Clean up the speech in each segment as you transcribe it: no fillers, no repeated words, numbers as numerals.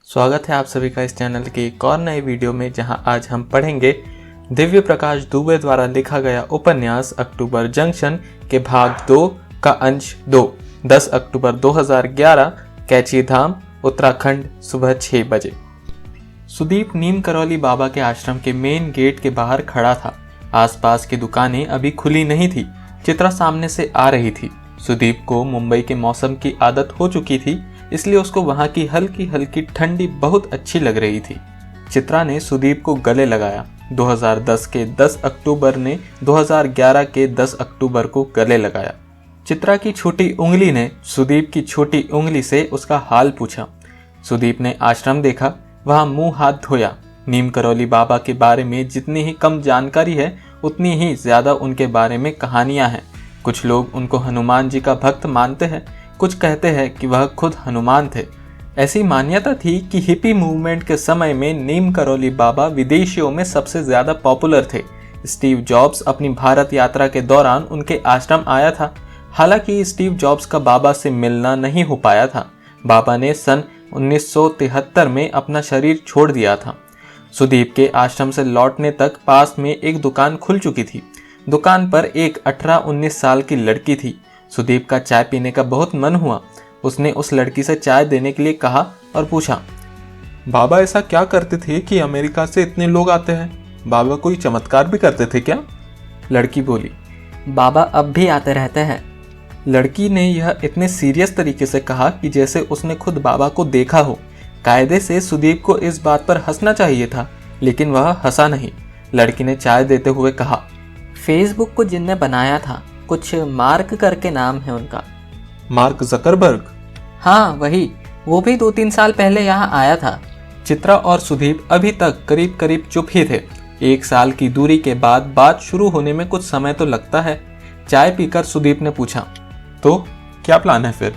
स्वागत है आप सभी का इस चैनल के एक और नए वीडियो में, जहां आज हम पढ़ेंगे दिव्य प्रकाश दुबे द्वारा लिखा गया उपन्यास अक्टूबर जंक्शन के भाग 2 का अंश 2, 10 अक्टूबर 2011, कैची धाम, उत्तराखंड, सुबह 6 बजे। सुदीप नीम करौली बाबा के आश्रम के मेन गेट के बाहर खड़ा था। आसपास की दुकानें अभी खुली नहीं थी। चित्रा सामने से आ रही थी। सुदीप को मुंबई के मौसम की आदत हो चुकी थी, इसलिए उसको वहां की हल्की हल्की ठंडी बहुत अच्छी लग रही थी। चित्रा ने सुदीप को गले लगाया। 2010 के 10 अक्टूबर ने 2011 के 10 अक्टूबर को गले लगाया। चित्रा की छोटी उंगली ने सुदीप की छोटी उंगली से उसका हाल पूछा। सुदीप ने आश्रम देखा, वहां मुंह हाथ धोया। नीम करौली बाबा के बारे में जितनी ही कम जानकारी है, उतनी ही ज्यादा उनके बारे में कहानियां हैं। कुछ लोग उनको हनुमान जी का भक्त मानते हैं, कुछ कहते हैं कि वह खुद हनुमान थे। ऐसी मान्यता थी कि हिप्पी मूवमेंट के समय में नीम करौली बाबा विदेशियों में सबसे ज्यादा पॉपुलर थे। स्टीव जॉब्स अपनी भारत यात्रा के दौरान उनके आश्रम आया था। हालांकि स्टीव जॉब्स का बाबा से मिलना नहीं हो पाया था। बाबा ने सन 1973 में अपना शरीर छोड़ दिया था। सुदीप के आश्रम से लौटने तक पास में एक दुकान खुल चुकी थी। दुकान पर एक 18-19 साल की लड़की थी। सुदीप का चाय पीने का बहुत मन हुआ। उसने उस लड़की से चाय देने के लिए कहा और पूछा, बाबा ऐसा क्या करते थे कि अमेरिका से इतने लोग आते हैं? बाबा कोई चमत्कार भी करते थे क्या? लड़की बोली, बाबा अब भी आते रहते हैं। लड़की ने यह इतने सीरियस तरीके से कहा कि जैसे उसने खुद बाबा को देखा हो। कायदे से सुदीप को इस बात पर हंसना चाहिए था, लेकिन वह हंसा नहीं। लड़की ने चाय देते हुए कहा, फेसबुक को जिनने बनाया था, कुछ मार्क करके नाम है उनका। Mark Zuckerberg? हाँ वही, वो भी 2-3 साल पहले यहाँ आया था। चित्रा और सुदीप अभी तक करीब करीब चुप ही थे। 1 साल की दूरी के बाद बात शुरू होने में कुछ समय तो लगता है। चाय पीकर सुदीप ने पूछा, तो क्या प्लान है फिर?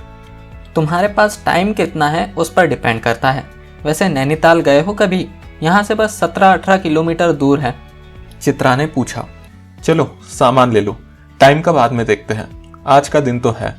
तुम्हारे पास टाइम कितना है उस पर डिपेंड करता है। वैसे नैनीताल गए हो कभी? यहाँ से बस 17-18 किलोमीटर दूर है। चित्रा ने पूछा। चलो सामान ले लो, टाइम का बाद में देखते हैं, आज का दिन तो है।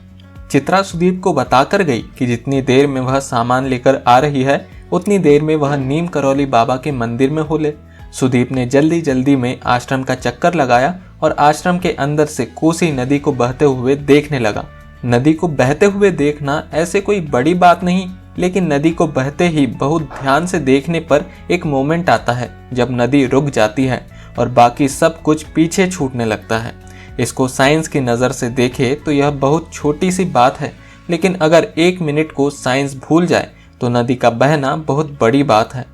चित्रा सुदीप को बताकर गई कि जितनी देर में वह सामान लेकर आ रही है, उतनी देर में वह नीम करौली बाबा के मंदिर में हो ले। सुदीप ने जल्दी जल्दी में आश्रम का चक्कर लगाया और आश्रम के अंदर से कोसी नदी को बहते हुए देखने लगा। नदी को बहते हुए देखना ऐसे कोई बड़ी बात नहीं, लेकिन नदी को बहते ही बहुत ध्यान से देखने पर एक मोमेंट आता है जब नदी रुक जाती है और बाकी सब कुछ पीछे छूटने लगता है। इसको साइंस की नज़र से देखे तो यह बहुत छोटी सी बात है, लेकिन अगर 1 मिनट को साइंस भूल जाए तो नदी का बहना बहुत बड़ी बात है।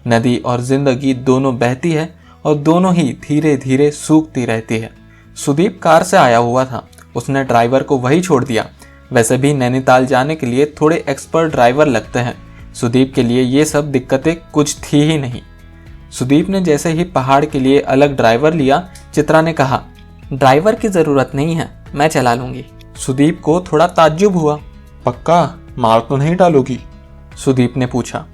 नदी और जिंदगी दोनों बहती है और दोनों ही धीरे धीरे सूखती रहती है। सुदीप कार से आया हुआ था, उसने ड्राइवर को वही छोड़ दिया। वैसे भी नैनीताल जाने के लिए थोड़े एक्सपर्ट ड्राइवर लगते हैं। सुदीप के लिए ये सब दिक्कतें कुछ थी ही नहीं। सुदीप ने जैसे ही पहाड़ के लिए अलग ड्राइवर लिया, चित्रा ने कहा, ड्राइवर की जरूरत नहीं है, मैं चला लूंगी। सुदीप को थोड़ा ताज्जुब हुआ। पक्का मार तो नहीं डालोगी? सुदीप ने पूछा।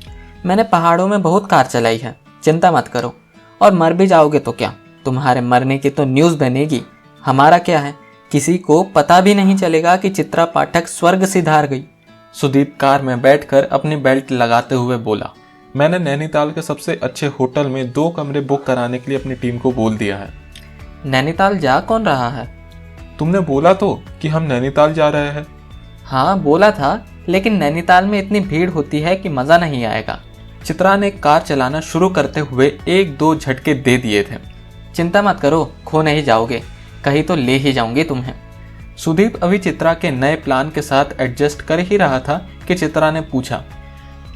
मैंने पहाड़ों में बहुत कार चलाई है, चिंता मत करो। और मर भी जाओगे तो क्या, तुम्हारे मरने की तो न्यूज़ बनेगी। हमारा क्या है, किसी को पता भी नहीं चलेगा कि चित्रा पाठक स्वर्ग सिधार गई। सुदीप कार में बैठकर अपनी बेल्ट लगाते हुए बोला, मैंने नैनीताल के सबसे अच्छे होटल में 2 कमरे बुक कराने के लिए अपनी टीम को बोल दिया है। नैनीताल जा कौन रहा है? तुमने बोला तो कि हम नैनीताल जा रहे हैं। हाँ बोला था, लेकिन नैनीताल में इतनी भीड़ होती है कि मज़ा नहीं आएगा। चित्रा ने कार चलाना शुरू करते हुए 1-2 झटके दे दिए थे। चिंता मत करो, खो नहीं जाओगे, कहीं तो ले ही जाऊंगी तुम्हें। सुदीप अभी चित्रा के नए प्लान के साथ एडजस्ट कर ही रहा था कि चित्रा ने पूछा,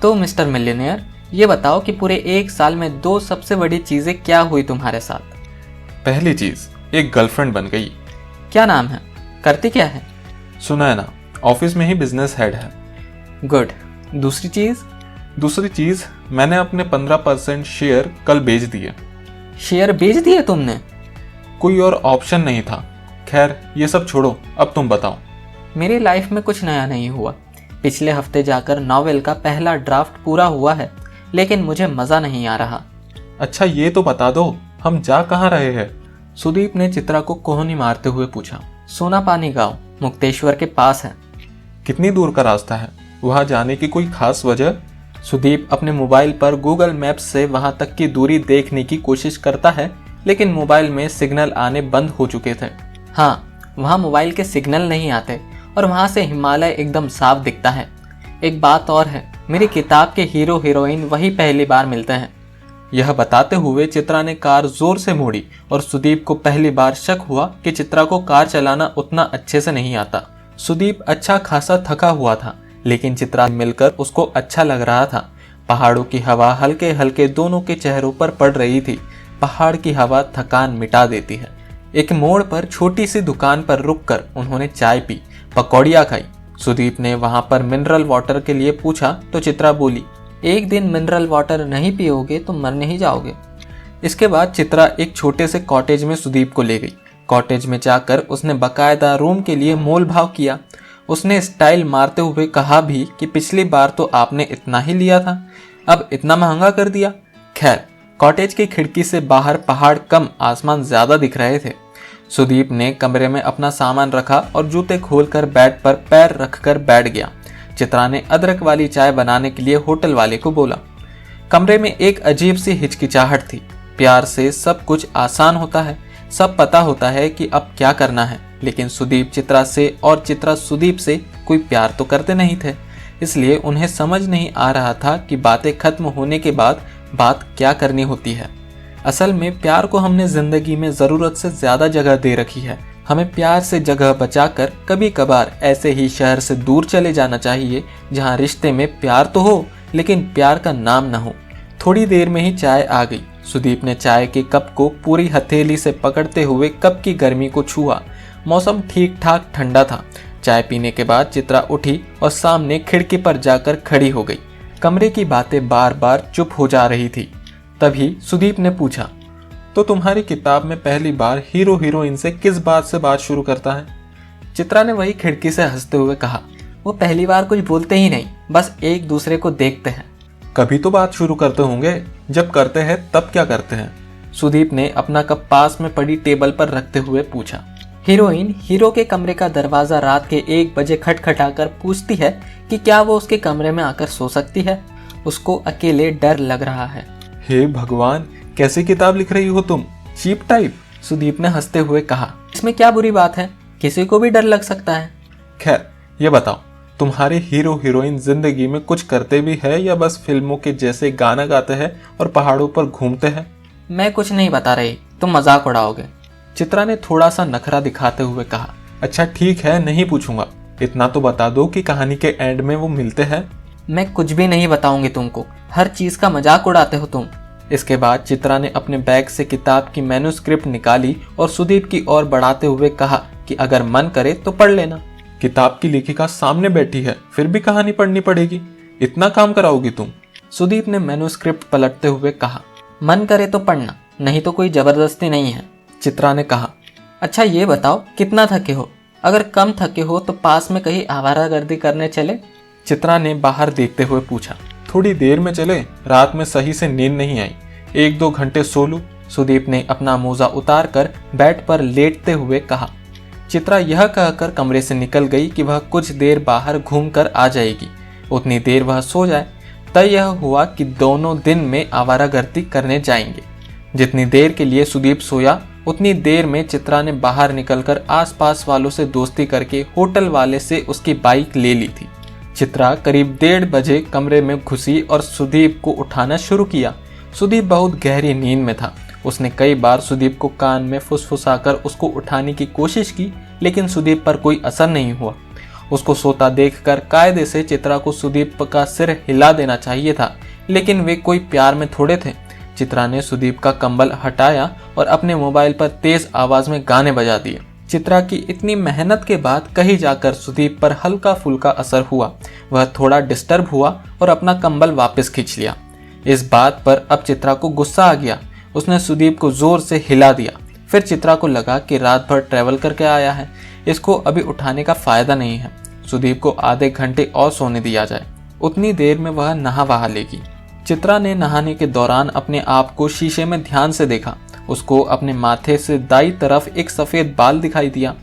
तो मिस्टर मिलियनेयर, ये बताओ कि पूरे 1 साल में 2 सबसे बड़ी चीज़ें क्या हुई तुम्हारे साथ? पहली चीज, एक गर्लफ्रेंड बन गई। क्या नाम है? करती क्या है? सुना है ना, ऑफिस में ही बिजनेस हेड है। गुड। दूसरी चीज? दूसरी चीज, मैंने अपने 15% शेयर कल बेच दिए। शेयर बेच दिए तुमने? कोई और ऑप्शन नहीं था। खैर ये सब छोड़ो, अब तुम बताओ। मेरी लाइफ में कुछ नया नहीं हुआ। पिछले हफ्ते जाकर नॉवेल का पहला ड्राफ्ट पूरा हुआ है, लेकिन मुझे मज़ा नहीं आ रहा। अच्छा ये तो बता दो, हम जा कहाँ रहे हैं? सुदीप ने चित्रा को कोहनी मारते हुए पूछा। सोना पानी गांव, मुक्तेश्वर के पास है। कितनी दूर का रास्ता है? वहाँ जाने की कोई खास वजह? सुदीप अपने मोबाइल पर गूगल मैप्स से वहां तक की दूरी देखने की कोशिश करता है, लेकिन मोबाइल में सिग्नल आने बंद हो चुके थे। हाँ, वहाँ मोबाइल के सिग्नल नहीं आते और वहाँ से हिमालय एकदम साफ दिखता है। एक बात और है, मेरी किताब के हीरो हीरोइन वही पहली बार मिलते हैं। यह बताते हुए चित्रा ने कार जोर से मोड़ी और सुदीप को पहली बार शक हुआ कि चित्रा को कार चलाना उतना अच्छे से नहीं आता। सुदीप अच्छा खासा थका हुआ था, लेकिन चित्रा मिलकर उसको अच्छा लग रहा था। पहाड़ों की हवा हल्के हल्के दोनों के चेहरों पर पड़ रही थी। पहाड़ की हवा थकान मिटा देती है। एक मोड़ पर छोटी सी दुकान पर रुककर उन्होंने चाय पी, पकौड़ियाँ खाई। सुदीप ने वहां पर मिनरल वाटर के लिए पूछा तो चित्रा बोली, एक दिन मिनरल वाटर नहीं पियोगे तो मर नहीं जाओगे। इसके बाद चित्रा एक छोटे से कॉटेज में सुदीप को ले गई। कॉटेज में जाकर उसने बकायदा रूम के लिए मोल भाव किया। उसने स्टाइल मारते हुए कहा भी कि पिछली बार तो आपने इतना ही लिया था, अब इतना महंगा कर दिया। खैर, कॉटेज की खिड़की से बाहर पहाड़ कम, आसमान ज्यादा दिख रहे थे। सुदीप ने कमरे में अपना सामान रखा और जूते खोलकर बेड पर पैर रखकर बैठ गया। चित्रा ने अदरक वाली चाय बनाने के लिए होटल वाले को बोला। कमरे में एक अजीब सी हिचकिचाहट थी। प्यार से सब कुछ आसान होता है, सब पता होता है कि अब क्या करना है, लेकिन सुदीप चित्रा से और चित्रा सुदीप से कोई प्यार तो करते नहीं थे। इसलिए उन्हें समझ नहीं आ रहा था कि बातें खत्म होने के बाद बात क्या करनी होती है। असल में प्यार को हमने जिंदगी में जरूरत से ज्यादा जगह दे रखी है। हमें प्यार से जगह बचाकर कभी कभार ऐसे ही शहर से दूर चले जाना चाहिए जहाँ रिश्ते में प्यार तो हो, लेकिन प्यार का नाम न हो। थोड़ी देर में ही चाय आ गई। सुदीप ने चाय के कप को पूरी हथेली से पकड़ते हुए कप की गर्मी को छुआ। मौसम ठीक ठाक ठंडा था। चाय पीने के बाद चित्रा उठी और सामने खिड़की पर जाकर खड़ी हो गई। कमरे की बातें बार बार चुप हो जा रही थी। तभी सुदीप ने पूछा, तो तुम्हारी किताब में पहली बार हीरो हीरोइन से किस बात से बात शुरू करता है? चित्रा ने वही खिड़की से हंसते हुए कहा, वो पहली बार कुछ बोलते ही नहीं, बस एक दूसरे को देखते हैं। कभी तो बात शुरू करते होंगे, जब करते हैं तब क्या करते हैं? सुदीप ने अपना कप पास में पड़ी टेबल पर रखते हुए पूछा। हीरोइन हीरो के कमरे का दरवाजा रात के 1 बजे खटखटाकर पूछती है कि क्या वो उसके कमरे में आकर सो सकती है। उसको अकेले डर लग रहा है। हे भगवान, कैसी किताब लिख रही हो तुम, चीप टाइप। सुदीप ने हंसते हुए कहा, इसमें क्या बुरी बात है, किसी को भी डर लग सकता है। खैर, ये बताओ, तुम्हारे हीरो हीरोइन जिंदगी में कुछ करते भी है या बस फिल्मों के जैसे गाना गाते हैं और पहाड़ों पर घूमते हैं? मैं कुछ नहीं बता रही, तुम मजाक उड़ाओगे। चित्रा ने थोड़ा सा नखरा दिखाते हुए कहा। अच्छा ठीक है, नहीं पूछूंगा। इतना तो बता दो कि कहानी के एंड में वो मिलते हैं। मैं कुछ भी नहीं बताऊंगी तुमको, हर चीज का मजाक उड़ाते हो तुम। इसके बाद चित्रा ने अपने बैग से किताब की मैन्युस्क्रिप्ट निकाली और सुदीप की ओर बढ़ाते हुए कहा कि अगर मन करे तो पढ़ लेना। किताब की लेखिका सामने बैठी है, फिर भी कहानी पढ़नी पड़ेगी? इतना काम कराओगी तुम? सुदीप ने मैन्युस्क्रिप्ट पलटते हुए कहा, मन करे तो पढ़ना, नहीं तो कोई जबरदस्ती नहीं है। चित्रा ने कहा, अच्छा ये बताओ कितना थके हो? अगर कम थके हो तो पास में कहीं आवारागर्दी करने चले? चित्रा ने बाहर देखते हुए पूछा। थोड़ी देर में चले, रात में सही से नींद नहीं आई, 1-2 घंटे सो लूं। सुदीप ने अपना मोजा उतार कर बेड पर लेटते हुए कहा। चित्रा यह कहकर कमरे से निकल गई कि वह कुछ देर बाहर घूमकर आ जाएगी, उतनी देर वह सो जाए। तय यह हुआ कि दोनों दिन में आवारागर्दी करने जाएंगे। जितनी देर के लिए सुदीप सोया, उतनी देर में चित्रा ने बाहर निकलकर आसपास वालों से दोस्ती करके होटल वाले से उसकी बाइक ले ली थी। चित्रा करीब 1:30 बजे कमरे में घुसी और सुदीप को उठाना शुरू किया। सुदीप बहुत गहरी नींद में था। उसने कई बार सुदीप को कान में फुसफुसाकर उसको उठाने की कोशिश की, लेकिन सुदीप पर कोई असर नहीं हुआ। उसको सोता देखकर कायदे से चित्रा को सुदीप का सिर हिला देना चाहिए था, लेकिन वे कोई प्यार में थोड़े थे। चित्रा ने सुदीप का कंबल हटाया और अपने मोबाइल पर तेज आवाज में गाने बजा दिए। चित्रा की इतनी मेहनत के बाद कहीं जाकर सुदीप पर हल्का फुल्का असर हुआ। वह थोड़ा डिस्टर्ब हुआ और अपना कंबल वापस खींच लिया। इस बात पर अब चित्रा को गुस्सा आ गया। उसने सुदीप को जोर से हिला दिया। फिर चित्रा को लगा कि रात भर ट्रैवल करके आया है, इसको अभी उठाने का फायदा नहीं है। सुदीप को आधे घंटे और सोने दिया जाए, उतनी देर में वह नहा वहा लेगी। चित्रा ने नहाने के दौरान अपने आप को शीशे में ध्यान से देखा। उसको अपने माथे से दाईं तरफ एक सफेद बाल दिखाई दिया।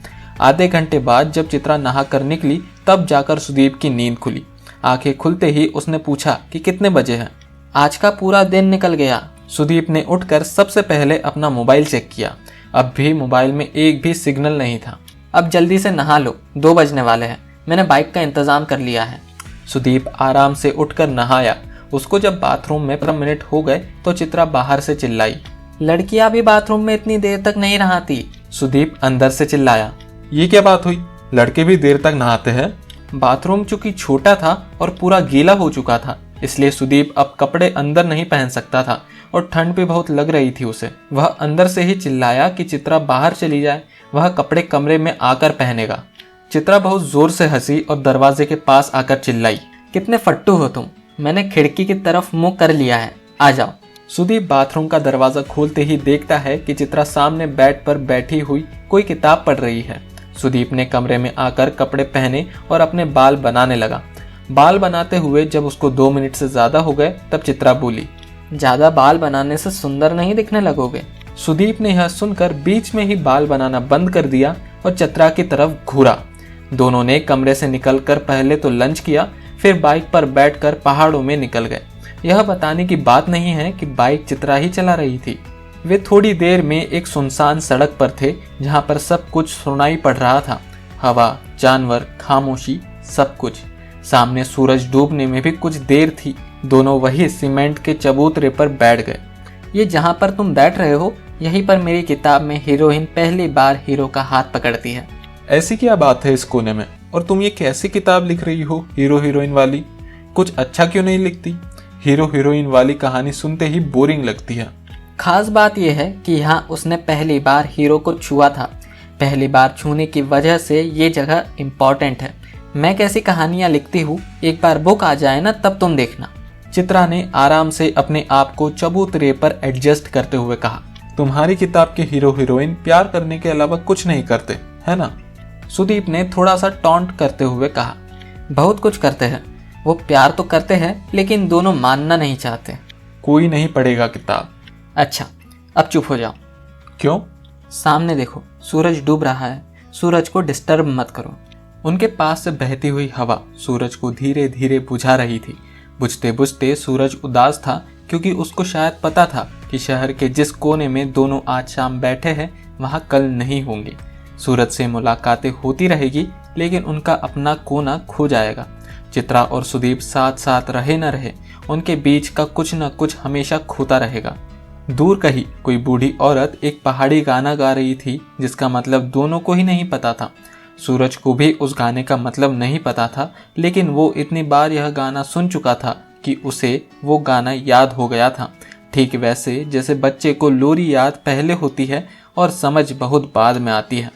आधे घंटे बाद जब चित्रा नहा कर निकली, तब जाकर सुदीप की नींद खुली। आंखें खुलते ही उसने पूछा कि कितने बजे हैं। आज का पूरा दिन निकल गया। सुदीप ने उठकर सबसे पहले अपना मोबाइल चेक किया। अब भी मोबाइल में एक भी सिग्नल नहीं था। अब जल्दी से नहा लो, 2 बजने वाले हैं। मैंने बाइक का इंतजाम कर लिया है। सुदीप आराम से उठकर नहाया। उसको जब बाथरूम में 15 मिनट हो गए तो चित्रा बाहर से चिल्लाई, लड़कियां भी बाथरूम में इतनी देर तक नहीं नहाती। सुदीप अंदर से चिल्लाया, ये क्या बात हुई? लड़के भी देर तक नहाते हैं? बाथरूम चूंकि छोटा था और पूरा गीला हो चुका था, इसलिए सुदीप अब कपड़े अंदर नहीं पहन सकता था और ठंड भी बहुत लग रही थी उसे। वह अंदर से ही चिल्लाया कि चित्रा बाहर चली जाए, वह कपड़े कमरे में आकर पहनेगा। चित्रा बहुत जोर से हंसी और दरवाजे के पास आकर चिल्लाई, कितने फट्टू हो तुम, मैंने खिड़की की तरफ मुंह कर लिया है, आ जाओ। सुदीप बाथरूम का दरवाजा खोलते ही देखता है कि चित्रा सामने बेड पर बैठी हुई कोई किताब पढ़ रही है। सुदीप ने कमरे में आकर कपड़े पहने और अपने बाल बनाने लगा। बाल बनाते हुए जब उसको 2 मिनट से ज्यादा हो गए तब चित्रा बोली, ज्यादा बाल बनाने से सुंदर नहीं दिखने लगोगे। सुदीप ने यह सुनकर बीच में ही बाल बनाना बंद कर दिया और चित्रा की तरफ घूरा। दोनों ने कमरे से निकलकर पहले तो लंच किया, फिर बाइक पर बैठकर पहाड़ों में निकल गए। यह बताने की बात नहीं है कि बाइक चित्रा ही चला रही थी। वे थोड़ी देर में एक सुनसान सड़क पर थे जहां पर सब कुछ सुनाई पड़ रहा था, हवा, जानवर, खामोशी, सब कुछ। सामने सूरज डूबने में भी कुछ देर थी। दोनों वही सीमेंट के चबूतरे पर बैठ गए। ये जहां पर तुम बैठ रहे हो, यहीं पर मेरी किताब में हीरोइन पहली बार हीरो का हाथ पकड़ती है। ऐसी क्या बात है इस कोने में? और तुम ये कैसी किताब लिख रही हो, हीरो हीरोइन वाली? कुछ अच्छा क्यों नहीं लिखती? हीरो हीरोइन वाली कहानी सुनते ही बोरिंग लगती है। खास बात यह है कि यहाँ उसने पहली बार हीरो को छुआ था। पहली बार छूने की वजह से ये जगह इम्पोर्टेंट है। मैं कैसी कहानियां लिखती हूँ, एक बार बुक आ जाए ना तब तुम देखना। चित्रा ने आराम से अपने आप को चबूतरे पर एडजस्ट करते हुए कहा, तुम्हारी किताब के हीरो हीरोइन प्यार करने के अलावा कुछ नहीं करते, है ना? सुदीप ने थोड़ा सा टॉन्ट करते हुए कहा, बहुत कुछ करते हैं। वो प्यार तो करते हैं लेकिन दोनों मानना नहीं चाहते। कोई नहीं पढ़ेगा किताब। अच्छा, अब चुप हो जाओ। क्यों? सामने देखो, सूरज डूब रहा है। सूरज को डिस्टर्ब मत करो। उनके पास से बहती हुई हवा सूरज को धीरे धीरे बुझा रही थी। बुझते बुझते सूरज उदास था, क्योंकि उसको शायद पता था कि शहर के जिस कोने में दोनों आज शाम बैठे हैं वहां कल नहीं होंगे। सूरज से मुलाकातें होती रहेगी लेकिन उनका अपना कोना खो जाएगा। चित्रा और सुदीप साथ साथ रहे न रहे, उनके बीच का कुछ न कुछ हमेशा खोता रहेगा। दूर कहीं कोई बूढ़ी औरत एक पहाड़ी गाना गा रही थी जिसका मतलब दोनों को ही नहीं पता था। सूरज को भी उस गाने का मतलब नहीं पता था, लेकिन वो इतनी बार यह गाना सुन चुका था कि उसे वो गाना याद हो गया था। ठीक वैसे जैसे बच्चे को लोरी याद पहले होती है और समझ बहुत बाद में आती है।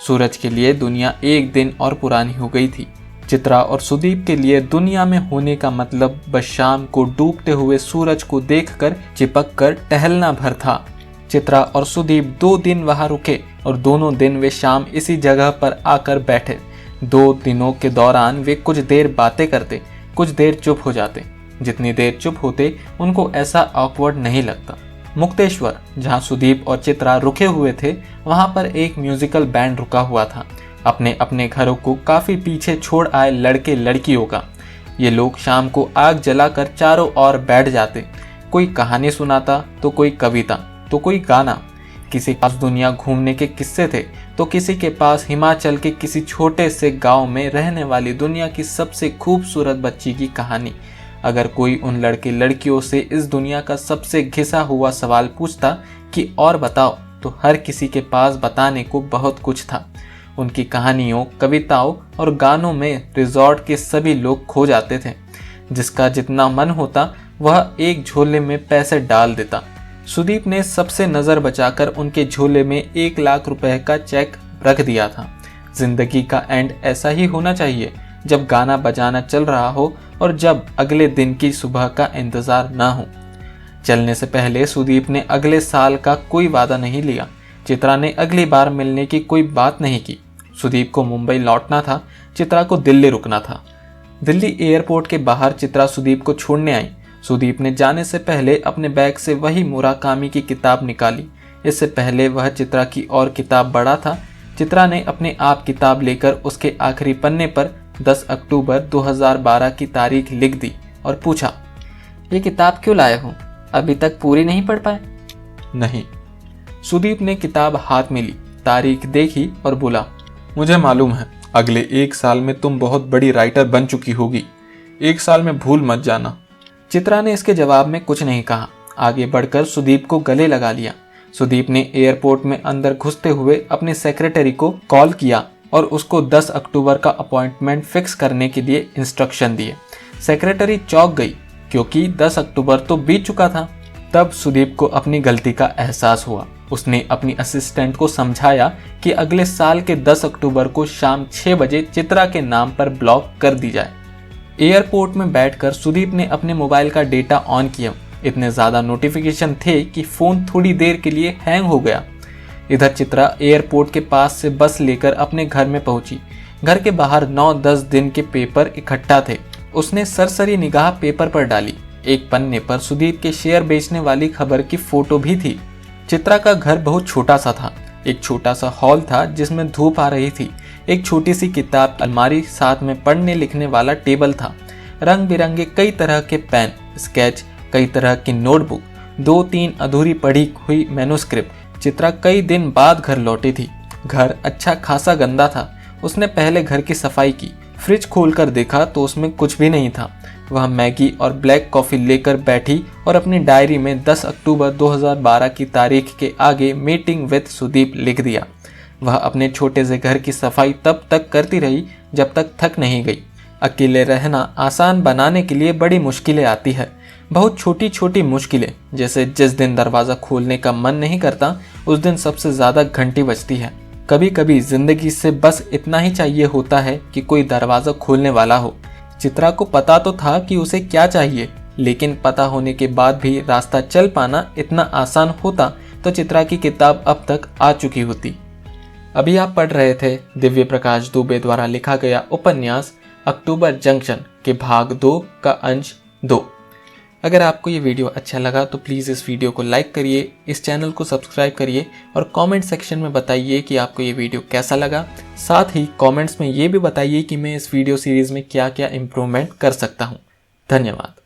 सूरज के लिए दुनिया एक दिन और पुरानी हो गई थी। चित्रा और सुदीप के लिए दुनिया में होने का मतलब बस शाम को डूबते हुए सूरज को देखकर चिपक कर टहलना भर था। चित्रा और सुदीप 2 दिन वहां रुके और दोनों दिन वे शाम इसी जगह पर आकर बैठे। 2 दिनों के दौरान वे कुछ देर बातें करते, कुछ देर चुप हो जाते। जितनी देर चुप होते उनको ऐसा ऑकवर्ड नहीं लगता। मुक्तेश्वर, जहां सुदीप और चित्रा रुके हुए थे, वहां पर एक म्यूजिकल बैंड रुका हुआ था, अपने अपने घरों को काफी पीछे छोड़ आए लड़के लड़कियों का। ये लोग शाम को आग जलाकर चारों ओर बैठ जाते। कोई कहानी सुनाता तो कोई कविता तो कोई गाना। किसी के पास दुनिया घूमने के किस्से थे तो किसी के पास हिमाचल के किसी छोटे से गांव में रहने वाली दुनिया की सबसे खूबसूरत बच्ची की कहानी। अगर कोई उन लड़के लड़कियों से इस दुनिया का सबसे घिसा हुआ सवाल पूछता कि और बताओ, तो हर किसी के पास बताने को बहुत कुछ था। उनकी कहानियों, कविताओं और गानों में रिजॉर्ट के सभी लोग खो जाते थे। जिसका जितना मन होता वह एक झोले में पैसे डाल देता। सुदीप ने सबसे नज़र बचाकर उनके झोले में 1 लाख रुपए का चेक रख दिया था। जिंदगी का एंड ऐसा ही होना चाहिए, जब गाना बजाना चल रहा हो और जब अगले दिन की सुबह का इंतजार ना हो। चलने से पहले सुदीप ने अगले साल का कोई वादा नहीं लिया। चित्रा ने अगली बार मिलने की कोई बात नहीं की। सुदीप को मुंबई लौटना था, चित्रा को दिल्ली रुकना था। दिल्ली एयरपोर्ट के बाहर चित्रा सुदीप को छोड़ने आई। सुदीप ने जाने से पहले अपने बैग से वही मुराकामी की किताब निकाली। इससे पहले वह चित्रा की और किताब बढ़ा था। चित्रा ने अपने आप किताब लेकर उसके आखिरी पन्ने पर 10 अक्टूबर 2012 की तारीख लिख दी और पूछा, ये किताब क्यों लाए हो? अभी तक पूरी नहीं पढ़ पाए? नहीं। सुदीप ने किताब हाथ में ली, तारीख देखी और बोला, मुझे मालूम है अगले 1 साल में तुम बहुत बड़ी राइटर बन चुकी होगी। 1 साल में भूल मत जाना। चित्रा ने इसके जवाब में कुछ नहीं कहा। आगे बढ़कर सुदीप को गले लगा लिया। सुदीप ने एयरपोर्ट में अंदर घुसते हुए अपने सेक्रेटरी को कॉल किया और उसको 10 अक्टूबर का अपॉइंटमेंट फिक्स करने के लिए इंस्ट्रक्शन दिए। सेक्रेटरी चौंक गई क्योंकि 10 अक्टूबर तो बीत चुका था। तब सुदीप को अपनी गलती का एहसास हुआ। उसने अपनी असिस्टेंट को समझाया कि अगले साल के 10 अक्टूबर को शाम 6 बजे चित्रा के नाम पर ब्लॉक कर दी जाए। एयरपोर्ट में बैठकर सुदीप ने अपने मोबाइल का डेटा ऑन किया। इतने ज़्यादा नोटिफिकेशन थे कि फ़ोन थोड़ी देर के लिए हैंग हो गया। इधर चित्रा एयरपोर्ट के पास से बस लेकर अपने घर में पहुंची। घर के बाहर 9-10 दिन के पेपर इकट्ठा थे। उसने सरसरी निगाह पेपर पर डाली। एक पन्ने पर सुदीप के शेयर बेचने वाली खबर की फोटो भी थी। चित्रा का घर बहुत छोटा सा था। एक छोटा सा हॉल था जिसमें धूप आ रही थी। एक छोटी सी किताब अलमारी, साथ में पढ़ने लिखने वाला टेबल था। रंग बिरंगे कई तरह के पेन, स्केच, कई तरह की नोटबुक, 2-3 अधूरी पढ़ी हुई मैन्युस्क्रिप्ट। चित्रा कई दिन बाद घर लौटी थी। घर अच्छा खासा गंदा था। उसने पहले घर की सफाई की। फ्रिज खोलकर देखा तो उसमें कुछ भी नहीं था। वह मैगी और ब्लैक कॉफ़ी लेकर बैठी और अपनी डायरी में 10 अक्टूबर 2012 की तारीख के आगे मीटिंग विद सुदीप लिख दिया। वह अपने छोटे से घर की सफाई तब तक करती रही जब तक थक नहीं गई। अकेले रहना आसान बनाने के लिए बड़ी मुश्किलें आती है। बहुत छोटी छोटी मुश्किलें, जैसे जिस दिन दरवाज़ा खोलने का मन नहीं करता उस दिन सबसे ज़्यादा घंटी बजती है। कभी कभी जिंदगी से बस इतना ही चाहिए होता है कि कोई दरवाज़ा खोलने वाला हो। चित्रा को पता तो था कि उसे क्या चाहिए, लेकिन पता होने के बाद भी रास्ता चल पाना इतना आसान होता तो चित्रा की किताब अब तक आ चुकी होती। अभी आप पढ़ रहे थे दिव्य प्रकाश दुबे द्वारा लिखा गया उपन्यास अक्टूबर जंक्शन के भाग 2 का अंश 2। अगर आपको ये वीडियो अच्छा लगा तो प्लीज़ इस वीडियो को लाइक करिए, इस चैनल को सब्सक्राइब करिए और कमेंट सेक्शन में बताइए कि आपको ये वीडियो कैसा लगा। साथ ही कमेंट्स में ये भी बताइए कि मैं इस वीडियो सीरीज़ में क्या क्या इम्प्रूवमेंट कर सकता हूँ। धन्यवाद।